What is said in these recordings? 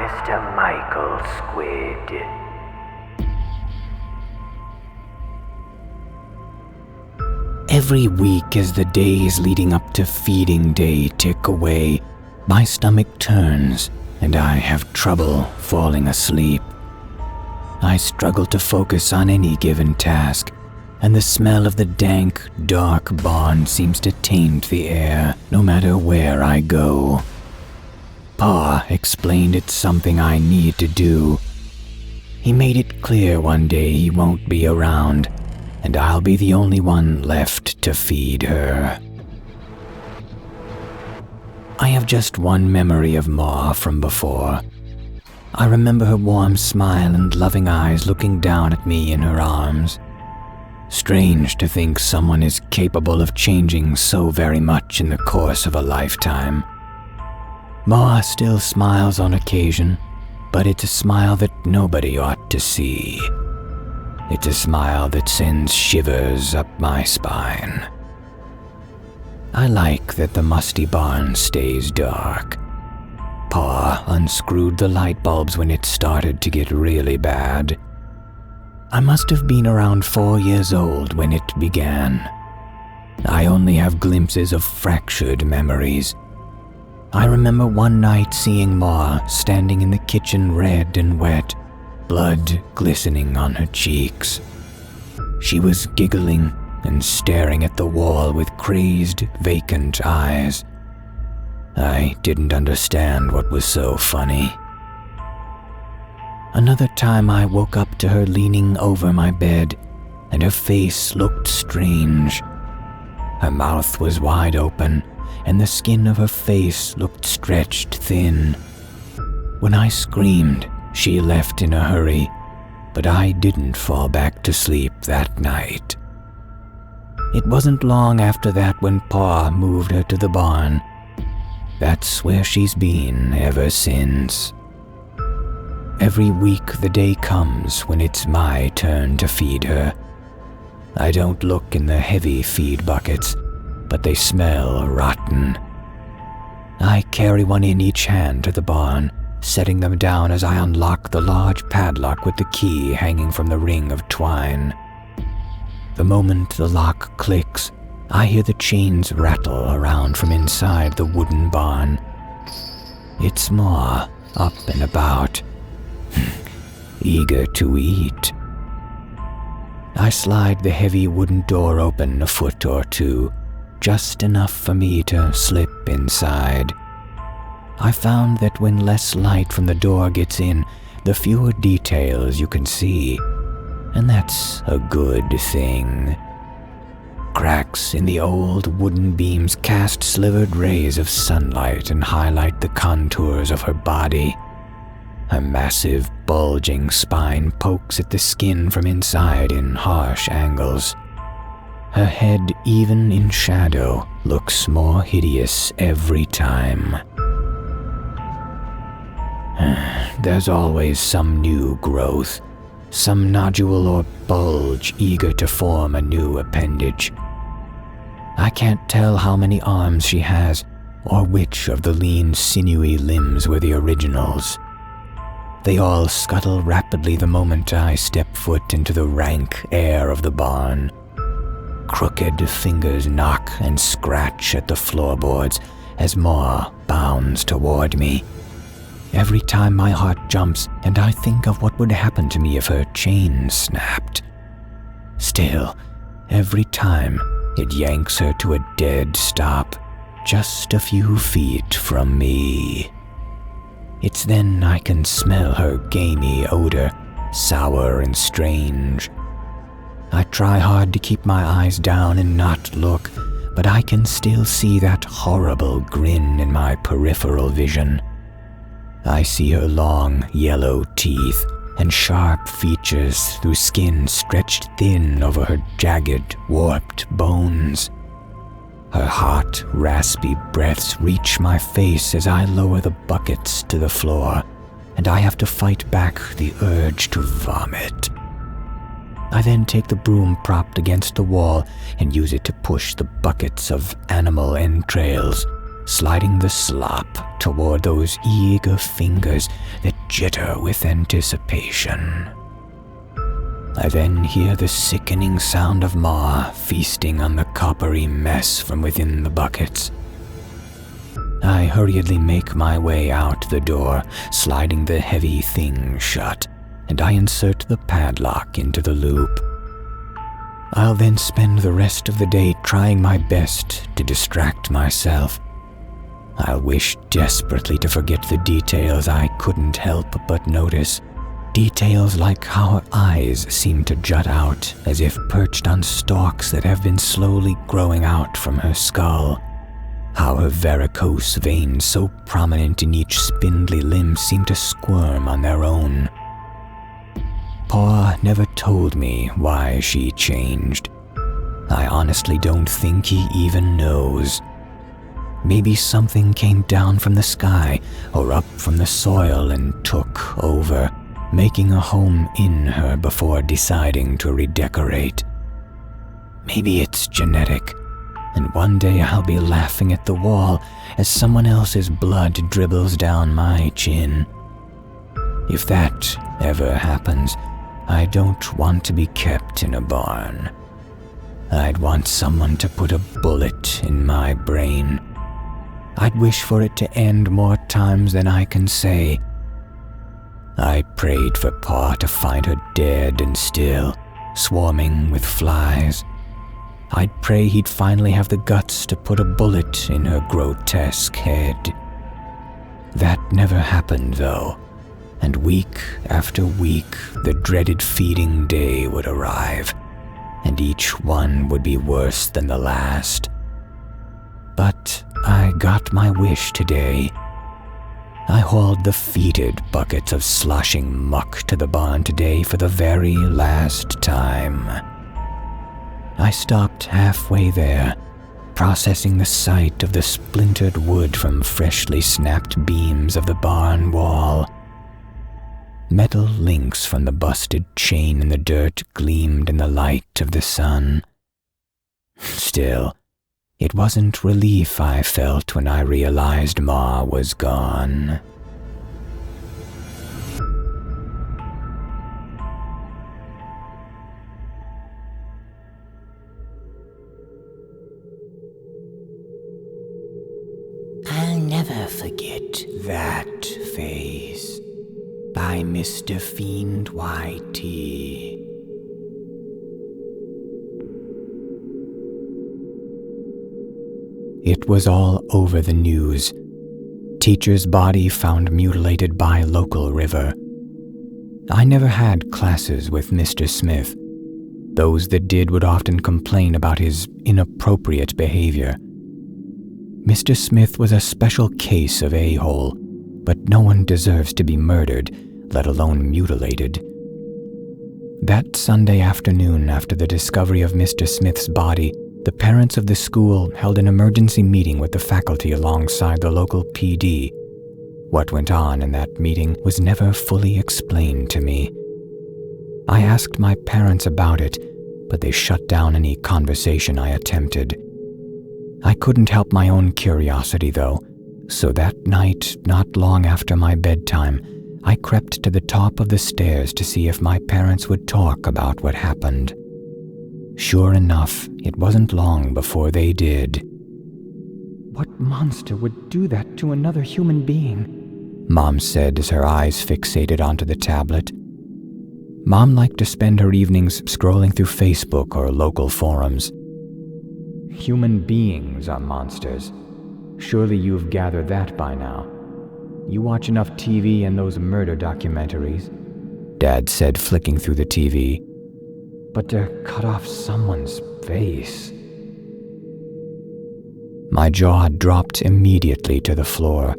Mr. Michael Squid. Every week as the days leading up to feeding day tick away, my stomach turns and I have trouble falling asleep. I struggle to focus on any given task, and the smell of the dank, dark barn seems to taint the air no matter where I go. Pa explained it's something I need to do. He made it clear one day he won't be around, and I'll be the only one left to feed her. I have just one memory of Ma from before. I remember her warm smile and loving eyes looking down at me in her arms. Strange to think someone is capable of changing so very much in the course of a lifetime. Ma still smiles on occasion, but it's a smile that nobody ought to see. It's a smile that sends shivers up my spine. I like that the musty barn stays dark. Pa unscrewed the light bulbs when it started to get really bad. I must have been around 4 years old when it began. I only have glimpses of fractured memories. I remember one night seeing Ma standing in the kitchen red and wet, blood glistening on her cheeks. She was giggling and staring at the wall with crazed, vacant eyes. I didn't understand what was so funny. Another time I woke up to her leaning over my bed, and her face looked strange. Her mouth was wide open, and the skin of her face looked stretched thin. When I screamed, she left in a hurry, but I didn't fall back to sleep that night. It wasn't long after that when Pa moved her to the barn. That's where she's been ever since. Every week the day comes when it's my turn to feed her. I don't look in the heavy feed buckets, but they smell rotten. I carry one in each hand to the barn, setting them down as I unlock the large padlock with the key hanging from the ring of twine. The moment the lock clicks, I hear the chains rattle around from inside the wooden barn. It's Ma, up and about, eager to eat. I slide the heavy wooden door open a foot or two, just enough for me to slip inside. I found that when less light from the door gets in, the fewer details you can see, and that's a good thing. Cracks in the old wooden beams cast slivered rays of sunlight and highlight the contours of her body. Her massive, bulging spine pokes at the skin from inside in harsh angles. Her head, even in shadow, looks more hideous every time. There's always some new growth, some nodule or bulge eager to form a new appendage. I can't tell how many arms she has, or which of the lean, sinewy limbs were the originals. They all scuttle rapidly the moment I step foot into the rank air of the barn. Crooked fingers knock and scratch at the floorboards as Ma bounds toward me. Every time my heart jumps and I think of what would happen to me if her chain snapped. Still, every time it yanks her to a dead stop, just a few feet from me. It's then I can smell her gamey odor, sour and strange. I try hard to keep my eyes down and not look, but I can still see that horrible grin in my peripheral vision. I see her long, yellow teeth and sharp features through skin stretched thin over her jagged, warped bones. Her hot, raspy breaths reach my face as I lower the buckets to the floor, and I have to fight back the urge to vomit. I then take the broom propped against the wall and use it to push the buckets of animal entrails, sliding the slop toward those eager fingers that jitter with anticipation. I then hear the sickening sound of Ma feasting on the coppery mess from within the buckets. I hurriedly make my way out the door, sliding the heavy thing shut, and I insert the padlock into the loop. I'll then spend the rest of the day trying my best to distract myself. I'll wish desperately to forget the details I couldn't help but notice. Details like how her eyes seem to jut out as if perched on stalks that have been slowly growing out from her skull. How her varicose veins, so prominent in each spindly limb, seem to squirm on their own. Pa never told me why she changed. I honestly don't think he even knows. Maybe something came down from the sky or up from the soil and took over, making a home in her before deciding to redecorate. Maybe it's genetic, and one day I'll be laughing at the wall as someone else's blood dribbles down my chin. If that ever happens, I don't want to be kept in a barn. I'd want someone to put a bullet in my brain. I'd wish for it to end more times than I can say. I prayed for Pa to find her dead and still, swarming with flies. I'd pray he'd finally have the guts to put a bullet in her grotesque head. That never happened, though, and week after week the dreaded feeding day would arrive, and each one would be worse than the last. But I got my wish today. I hauled the fetid buckets of sloshing muck to the barn today for the very last time. I stopped halfway there, processing the sight of the splintered wood from freshly snapped beams of the barn wall. Metal links from the busted chain in the dirt gleamed in the light of the sun. Still, it wasn't relief I felt when I realized Ma was gone. I'll never forget that face. By Mr. Fiend Y.T. It was all over the news. Teacher's body found mutilated by local river. I never had classes with Mr. Smith. Those that did would often complain about his inappropriate behavior. Mr. Smith was a special case of a-hole, but no one deserves to be murdered, let alone mutilated. That Sunday afternoon, after the discovery of Mr. Smith's body, the parents of the school held an emergency meeting with the faculty alongside the local PD. What went on in that meeting was never fully explained to me. I asked my parents about it, but they shut down any conversation I attempted. I couldn't help my own curiosity, though, so that night, not long after my bedtime, I crept to the top of the stairs to see if my parents would talk about what happened. Sure enough, it wasn't long before they did. What monster would do that to another human being? Mom said as her eyes fixated onto the tablet. Mom liked to spend her evenings scrolling through Facebook or local forums. Human beings are monsters. Surely you've gathered that by now. You watch enough TV and those murder documentaries, Dad said, flicking through the TV. But to cut off someone's face... My jaw dropped immediately to the floor.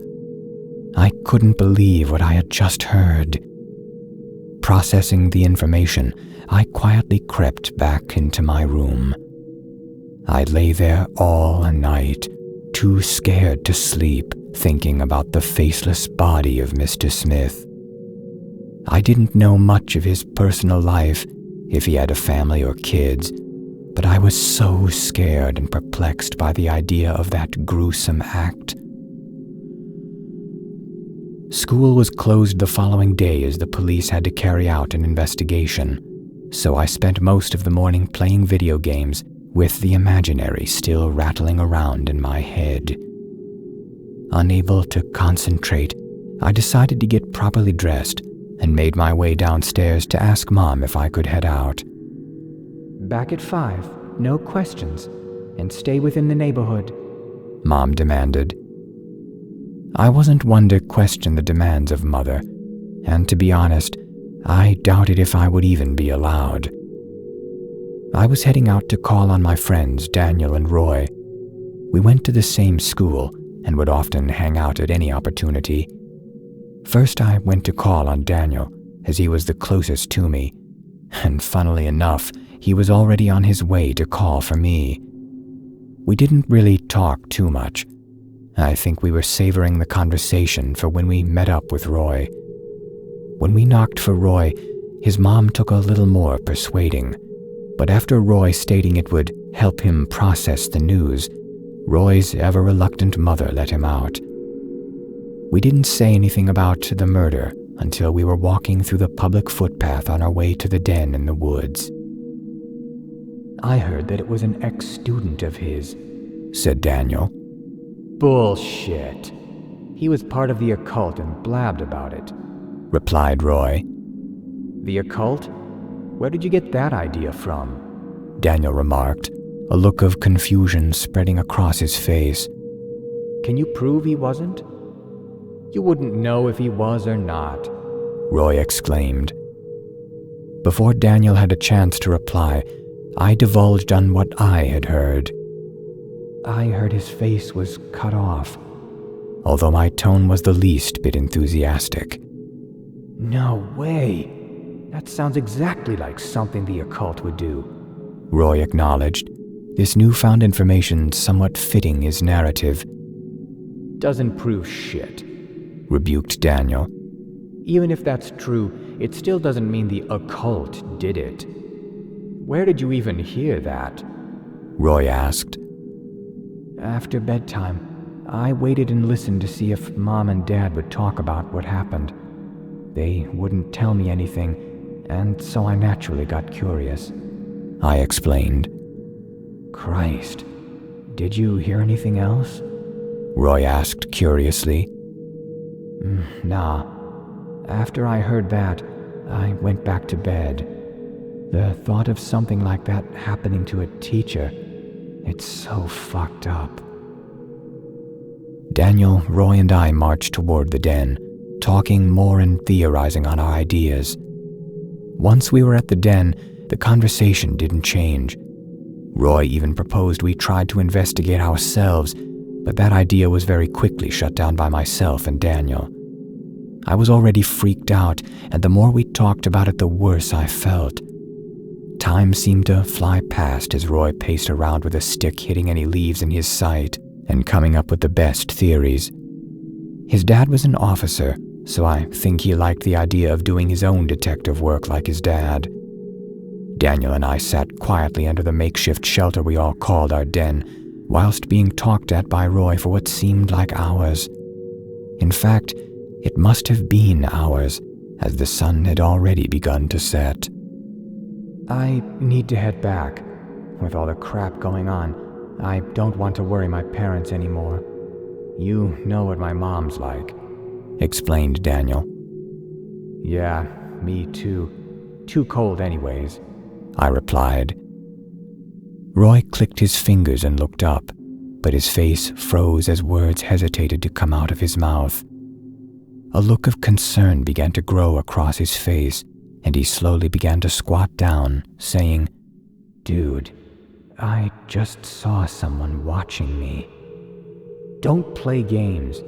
I couldn't believe what I had just heard. Processing the information, I quietly crept back into my room. I lay there all night, too scared to sleep, thinking about the faceless body of Mr. Smith. I didn't know much of his personal life, if he had a family or kids, but I was so scared and perplexed by the idea of that gruesome act. School was closed the following day as the police had to carry out an investigation, so I spent most of the morning playing video games with the imaginary still rattling around in my head. Unable to concentrate, I decided to get properly dressed and made my way downstairs to ask Mom if I could head out. Back at 5, no questions, and stay within the neighborhood, Mom demanded. I wasn't one to question the demands of Mother, and to be honest, I doubted if I would even be allowed. I was heading out to call on my friends Daniel and Roy. We went to the same school and would often hang out at any opportunity. First I went to call on Daniel, as he was the closest to me, and funnily enough, he was already on his way to call for me. We didn't really talk too much. I think we were savoring the conversation for when we met up with Roy. When we knocked for Roy, his mom took a little more persuading, but after Roy stating it would help him process the news, Roy's ever-reluctant mother let him out. We didn't say anything about the murder until we were walking through the public footpath on our way to the den in the woods. I heard that it was an ex-student of his, said Daniel. Bullshit. He was part of the occult and blabbed about it, replied Roy. The occult? Where did you get that idea from? Daniel remarked, a look of confusion spreading across his face. Can you prove he wasn't? You wouldn't know if he was or not, Roy exclaimed. Before Daniel had a chance to reply, I divulged on what I had heard. I heard his face was cut off, although my tone was the least bit enthusiastic. No way! That sounds exactly like something the occult would do, Roy acknowledged, this newfound information somewhat fitting his narrative. Doesn't prove shit, rebuked Daniel. Even if that's true, it still doesn't mean the occult did it. Where did you even hear that? Roy asked. After bedtime, I waited and listened to see if Mom and Dad would talk about what happened. They wouldn't tell me anything, and so I naturally got curious. I explained. Christ, did you hear anything else? Roy asked curiously. Nah. After I heard that, I went back to bed. The thought of something like that happening to a teacher, it's so fucked up. Daniel, Roy, and I marched toward the den, talking more and theorizing on our ideas. Once we were at the den, the conversation didn't change. Roy even proposed we tried to investigate ourselves, but that idea was very quickly shut down by myself and Daniel. I was already freaked out, and the more we talked about it, the worse I felt. Time seemed to fly past as Roy paced around with a stick hitting any leaves in his sight and coming up with the best theories. His dad was an officer, so I think he liked the idea of doing his own detective work like his dad. Daniel and I sat quietly under the makeshift shelter we all called our den, whilst being talked at by Roy for what seemed like hours. In fact, it must have been hours, as the sun had already begun to set. I need to head back. With all the crap going on, I don't want to worry my parents anymore. You know what my mom's like, explained Daniel. Yeah, me too. Too cold anyways, I replied. Roy clicked his fingers and looked up, but his face froze as words hesitated to come out of his mouth. A look of concern began to grow across his face, and he slowly began to squat down, saying, Dude, I just saw someone watching me. Don't play games,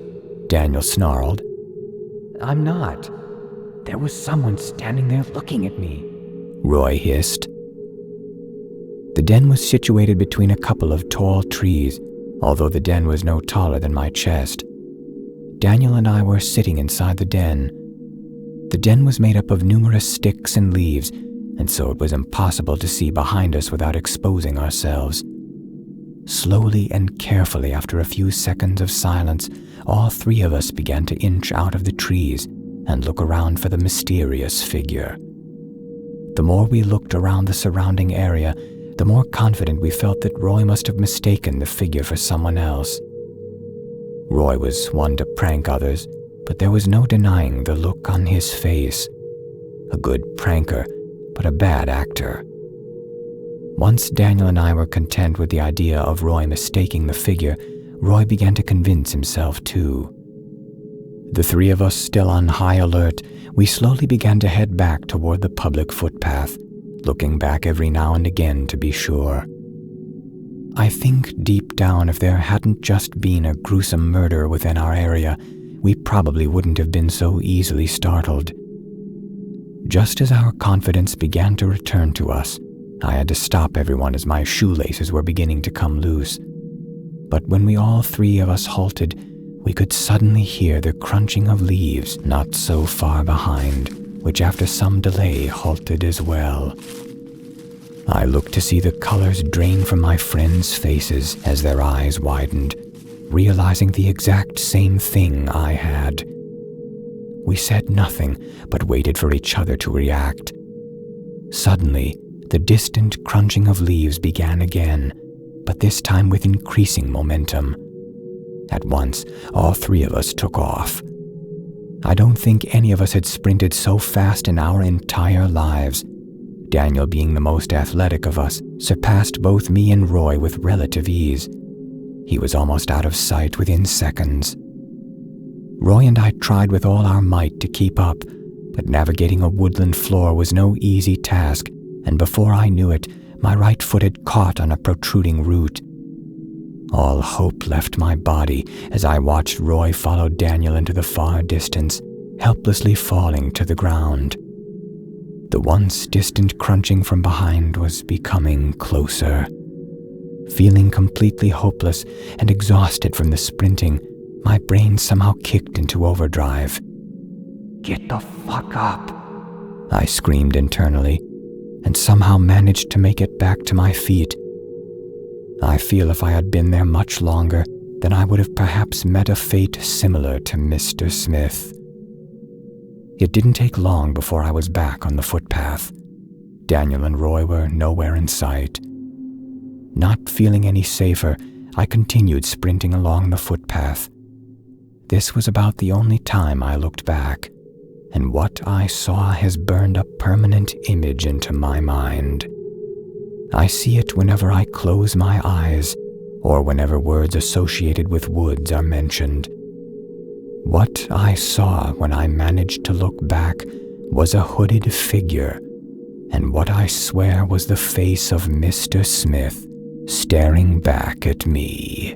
Daniel snarled. I'm not. There was someone standing there looking at me, Roy hissed. The den was situated between a couple of tall trees, although the den was no taller than my chest. Daniel and I were sitting inside the den. The den was made up of numerous sticks and leaves, and so it was impossible to see behind us without exposing ourselves. Slowly and carefully, after a few seconds of silence, all three of us began to inch out of the trees and look around for the mysterious figure. The more we looked around the surrounding area, the more confident we felt that Roy must have mistaken the figure for someone else. Roy was one to prank others, but there was no denying the look on his face. A good pranker, but a bad actor. Once Daniel and I were content with the idea of Roy mistaking the figure, Roy began to convince himself too. The three of us still on high alert, we slowly began to head back toward the public footpath, looking back every now and again to be sure. I think deep down, if there hadn't just been a gruesome murder within our area, we probably wouldn't have been so easily startled. Just as our confidence began to return to us, I had to stop everyone as my shoelaces were beginning to come loose. But when we all three of us halted, we could suddenly hear the crunching of leaves not so far behind, which after some delay halted as well. I looked to see the colors drain from my friends' faces as their eyes widened, realizing the exact same thing I had. We said nothing, but waited for each other to react. Suddenly, the distant crunching of leaves began again, but this time with increasing momentum. At once, all three of us took off. I don't think any of us had sprinted so fast in our entire lives. Daniel, being the most athletic of us, surpassed both me and Roy with relative ease. He was almost out of sight within seconds. Roy and I tried with all our might to keep up, but navigating a woodland floor was no easy task, and before I knew it, my right foot had caught on a protruding root. All hope left my body as I watched Roy follow Daniel into the far distance, helplessly falling to the ground. The once distant crunching from behind was becoming closer. Feeling completely hopeless and exhausted from the sprinting, my brain somehow kicked into overdrive. "Get the fuck up!" I screamed internally, and somehow managed to make it back to my feet. I feel if I had been there much longer, then I would have perhaps met a fate similar to Mr. Smith. It didn't take long before I was back on the footpath. Daniel and Roy were nowhere in sight. Not feeling any safer, I continued sprinting along the footpath. This was about the only time I looked back, and what I saw has burned a permanent image into my mind. I see it whenever I close my eyes, or whenever words associated with woods are mentioned. What I saw when I managed to look back was a hooded figure, and what I swear was the face of Mr. Smith staring back at me.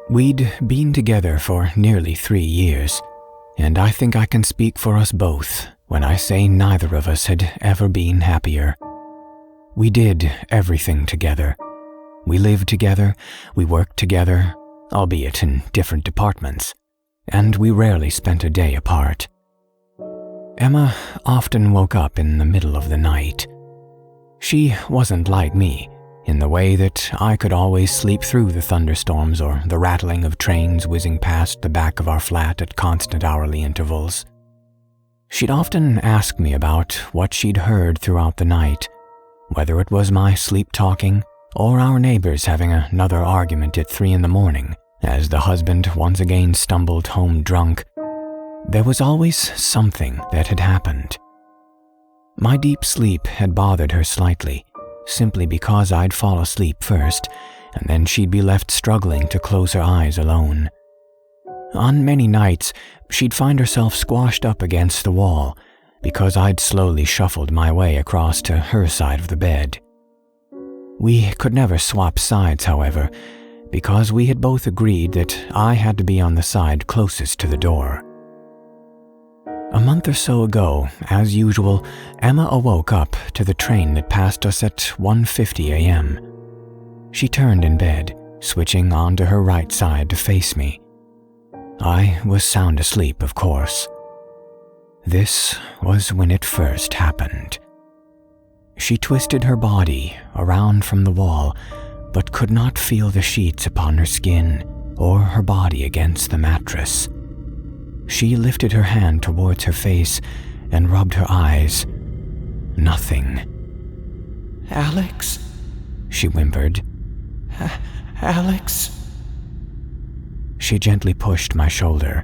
We'd been together for nearly 3 years, and I think I can speak for us both when I say neither of us had ever been happier. We did everything together. We lived together, we worked together, albeit in different departments, and we rarely spent a day apart. Emma often woke up in the middle of the night. She wasn't like me, in the way that I could always sleep through the thunderstorms or the rattling of trains whizzing past the back of our flat at constant hourly intervals. She'd often ask me about what she'd heard throughout the night, whether it was my sleep-talking or our neighbors having another argument at 3 a.m, as the husband once again stumbled home drunk. There was always something that had happened. My deep sleep had bothered her slightly, simply because I'd fall asleep first, and then she'd be left struggling to close her eyes alone. On many nights, she'd find herself squashed up against the wall, because I'd slowly shuffled my way across to her side of the bed. We could never swap sides, however, because we had both agreed that I had to be on the side closest to the door. A month or so ago, as usual, Emma awoke up to the train that passed us at 1:50 a.m. She turned in bed, switching onto her right side to face me. I was sound asleep, of course. This was when it first happened. She twisted her body around from the wall, but could not feel the sheets upon her skin or her body against the mattress. She lifted her hand towards her face and rubbed her eyes. Nothing. "Alex?" she whimpered. "Alex?" She gently pushed my shoulder.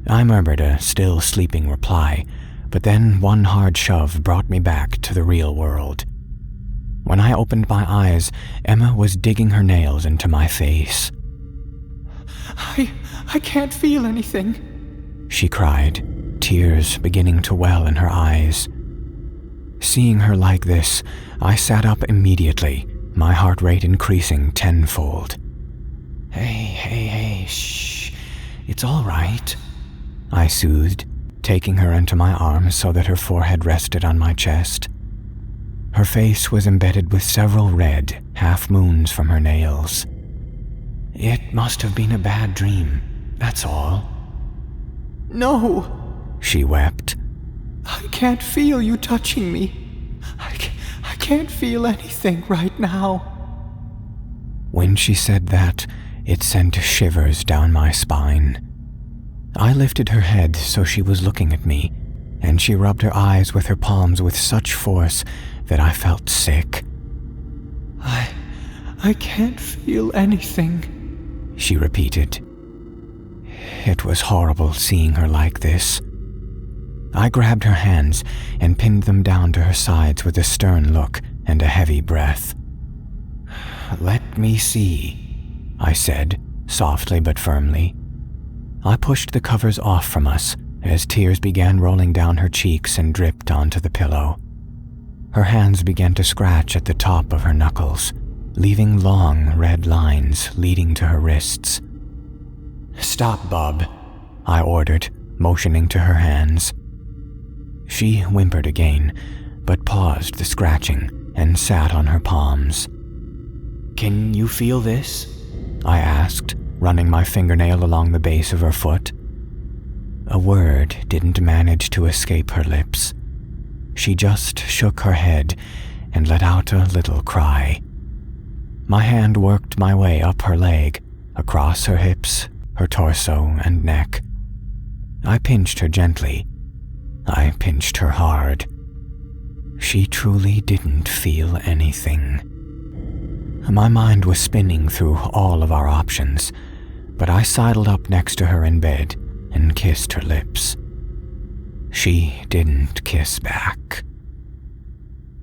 I murmured a still sleeping reply, but then one hard shove brought me back to the real world. When I opened my eyes, Emma was digging her nails into my face. I can't feel anything," she cried, tears beginning to well in her eyes. Seeing her like this, I sat up immediately, my heart rate increasing tenfold. Hey, shh, it's all right," I soothed, taking her into my arms so that her forehead rested on my chest. Her face was embedded with several red half-moons from her nails. "It must have been a bad dream, that's all." "No," she wept. "I can't feel you touching me. I can't feel anything right now." When she said that, it sent shivers down my spine. I lifted her head so she was looking at me, and she rubbed her eyes with her palms with such force that I felt sick. I can't feel anything," she repeated. It was horrible seeing her like this. I grabbed her hands and pinned them down to her sides with a stern look and a heavy breath. "Let me see," I said, softly but firmly. I pushed the covers off from us as tears began rolling down her cheeks and dripped onto the pillow. Her hands began to scratch at the top of her knuckles, leaving long red lines leading to her wrists. "Stop, Bob," I ordered, motioning to her hands. She whimpered again, but paused the scratching and sat on her palms. "Can you feel this?" I asked, running my fingernail along the base of her foot. A word didn't manage to escape her lips. She just shook her head and let out a little cry. My hand worked my way up her leg, across her hips, her torso, and neck. I pinched her gently. I pinched her hard. She truly didn't feel anything. My mind was spinning through all of our options, but I sidled up next to her in bed and kissed her lips. She didn't kiss back.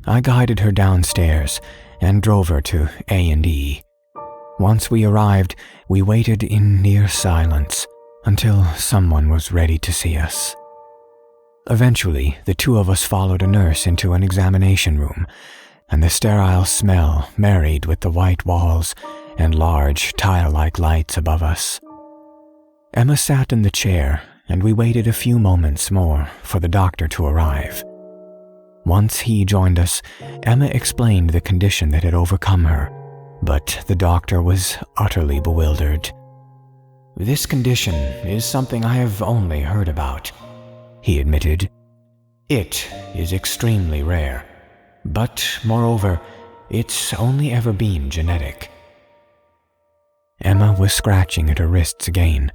I guided her downstairs and drove her to A&E. Once we arrived, we waited in near silence until someone was ready to see us. Eventually, the two of us followed a nurse into an examination room, and the sterile smell married with the white walls and large tile-like lights above us. Emma sat in the chair, and we waited a few moments more for the doctor to arrive. Once he joined us, Emma explained the condition that had overcome her, but the doctor was utterly bewildered. "This condition is something I have only heard about," he admitted. "It is extremely rare, but moreover, it's only ever been genetic." Emma was scratching at her wrists again,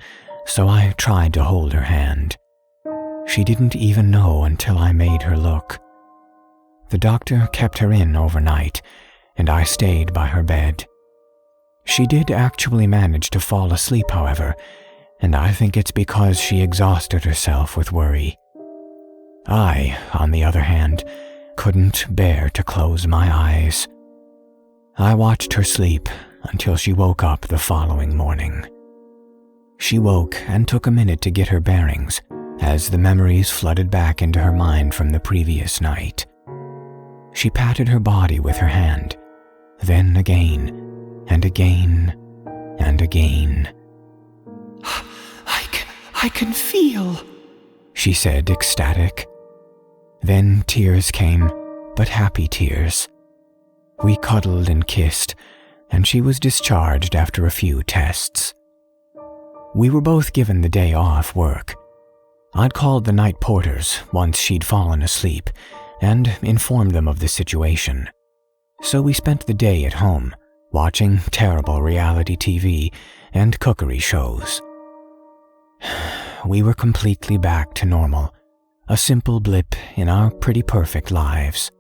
so I tried to hold her hand. She didn't even know until I made her look. The doctor kept her in overnight, and I stayed by her bed. She did actually manage to fall asleep, however, and I think it's because she exhausted herself with worry. I, on the other hand, couldn't bear to close my eyes. I watched her sleep until she woke up the following morning. She woke and took a minute to get her bearings as the memories flooded back into her mind from the previous night. She patted her body with her hand, then again, and again, and again. I can feel," she said, ecstatic. Then tears came, but happy tears. We cuddled and kissed, and she was discharged after a few tests. We were both given the day off work. I'd called the night porters once she'd fallen asleep and informed them of the situation. So we spent the day at home, watching terrible reality TV and cookery shows. We were completely back to normal, a simple blip in our pretty perfect lives.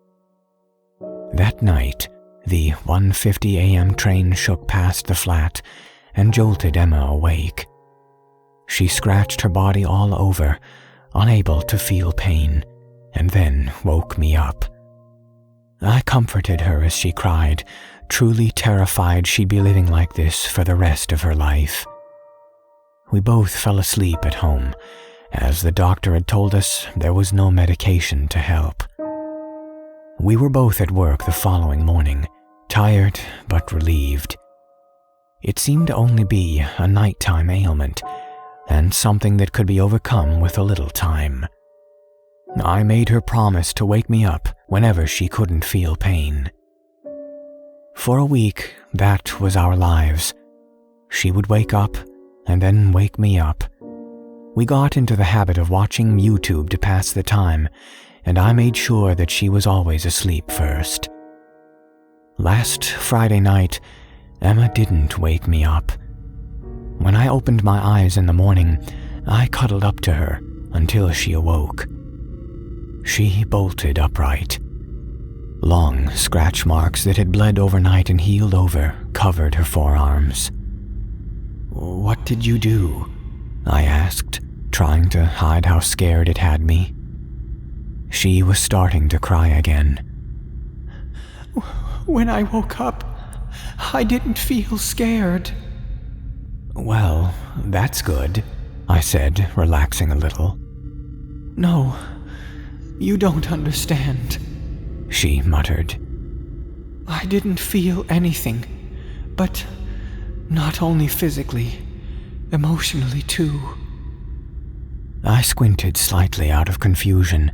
That night, the 1:50 a.m. train shook past the flat and jolted Emma awake. She scratched her body all over, unable to feel pain, and then woke me up. I comforted her as she cried, truly terrified she'd be living like this for the rest of her life. We both fell asleep at home, as the doctor had told us there was no medication to help. We were both at work the following morning, tired but relieved. It seemed to only be a nighttime ailment, and something that could be overcome with a little time. I made her promise to wake me up whenever she couldn't feel pain. For a week, that was our lives. She would wake up and then wake me up. We got into the habit of watching YouTube to pass the time, and I made sure that she was always asleep first. Last Friday night, Emma didn't wake me up. When I opened my eyes in the morning, I cuddled up to her until she awoke. She bolted upright. Long scratch marks that had bled overnight and healed over covered her forearms. "What did you do?" I asked, trying to hide how scared it had me. She was starting to cry again. "When I woke up, I didn't feel scared." "Well, that's good," I said, relaxing a little. "No, you don't understand," she muttered. "I didn't feel anything, but not only physically, emotionally too." I squinted slightly out of confusion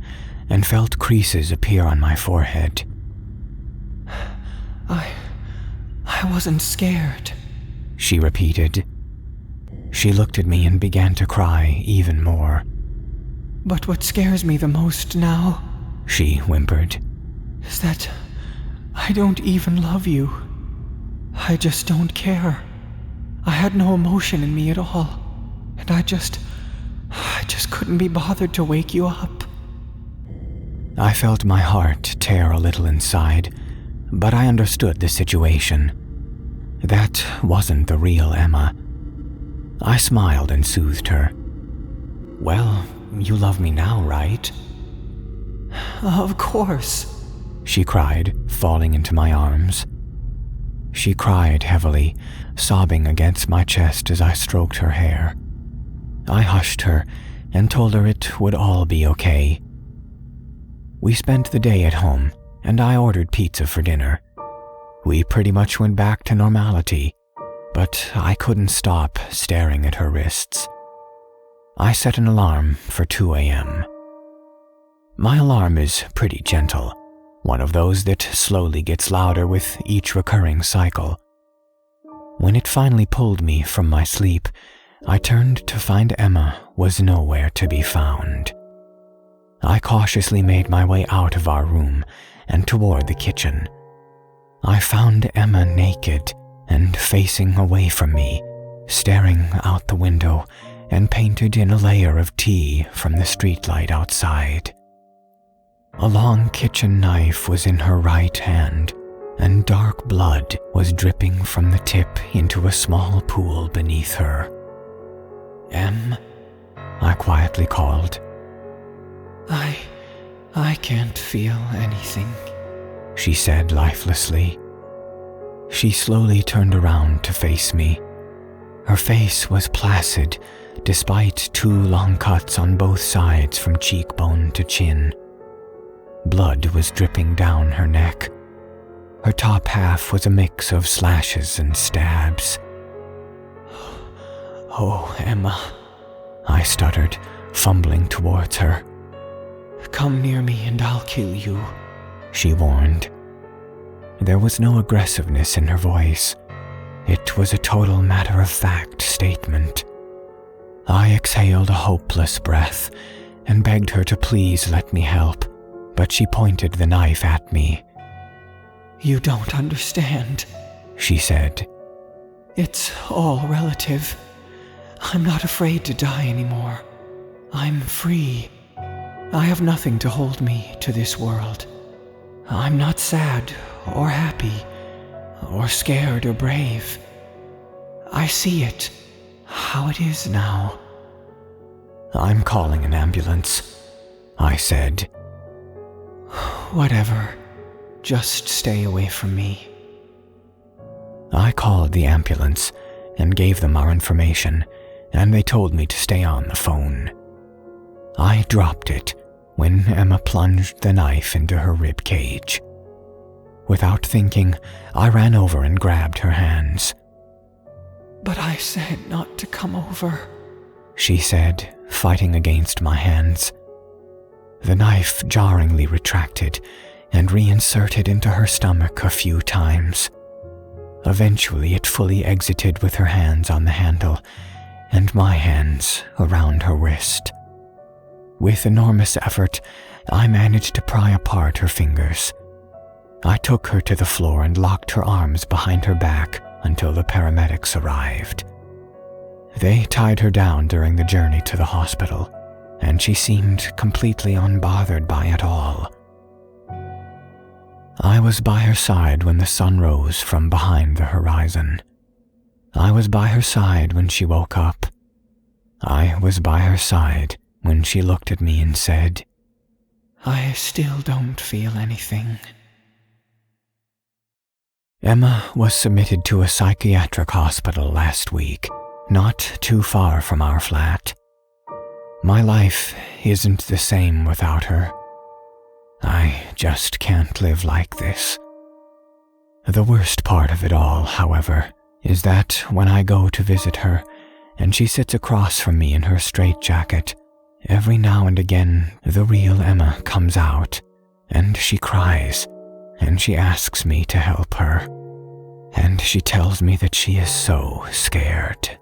and felt creases appear on my forehead. I wasn't scared," she repeated. She looked at me and began to cry even more. "But what scares me the most now," she whimpered, "is that I don't even love you. I just don't care. I had no emotion in me at all, and I just couldn't be bothered to wake you up." I felt my heart tear a little inside, but I understood the situation. That wasn't the real Emma. I smiled and soothed her. "Well, you love me now, right?" "Of course," she cried, falling into my arms. She cried heavily, sobbing against my chest as I stroked her hair. I hushed her and told her it would all be okay. We spent the day at home, and I ordered pizza for dinner. We pretty much went back to normality, but I couldn't stop staring at her wrists. I set an alarm for 2 a.m. My alarm is pretty gentle, one of those that slowly gets louder with each recurring cycle. When it finally pulled me from my sleep, I turned to find Emma was nowhere to be found. I cautiously made my way out of our room and toward the kitchen. I found Emma naked and facing away from me, staring out the window and painted in a layer of tea from the streetlight outside. A long kitchen knife was in her right hand, and dark blood was dripping from the tip into a small pool beneath her. "Em?" I quietly called. I can't feel anything," she said lifelessly. She slowly turned around to face me. Her face was placid, despite 2 long cuts on both sides from cheekbone to chin. Blood was dripping down her neck. Her top half was a mix of slashes and stabs. "Oh, Emma," I stuttered, fumbling towards her. "Come near me and I'll kill you," she warned. There was no aggressiveness in her voice, It was a total matter-of-fact statement. I exhaled a hopeless breath and begged her to please let me help, but she pointed the knife at me. "You don't understand," she said. "It's all relative. I'm not afraid to die anymore. I'm free. I have nothing to hold me to this world. I'm not sad or happy or scared or brave. I see it, how it is now." "I'm calling an ambulance," I said. "Whatever. Just stay away from me." I called the ambulance and gave them our information, and they told me to stay on the phone. I dropped it when Emma plunged the knife into her rib cage. Without thinking, I ran over and grabbed her hands. "But I said not to come over," she said, fighting against my hands. The knife jarringly retracted and reinserted into her stomach a few times. Eventually it fully exited with her hands on the handle and my hands around her wrist. With enormous effort, I managed to pry apart her fingers. I took her to the floor and locked her arms behind her back until the paramedics arrived. They tied her down during the journey to the hospital, and she seemed completely unbothered by it all. I was by her side when the sun rose from behind the horizon. I was by her side when she woke up. I was by her side when she looked at me and said, "I still don't feel anything." Emma was submitted to a psychiatric hospital last week, not too far from our flat. My life isn't the same without her. I just can't live like this. The worst part of it all, however, is that when I go to visit her and she sits across from me in her straitjacket, every now and again the real Emma comes out, and she cries, and she asks me to help her, and she tells me that she is so scared.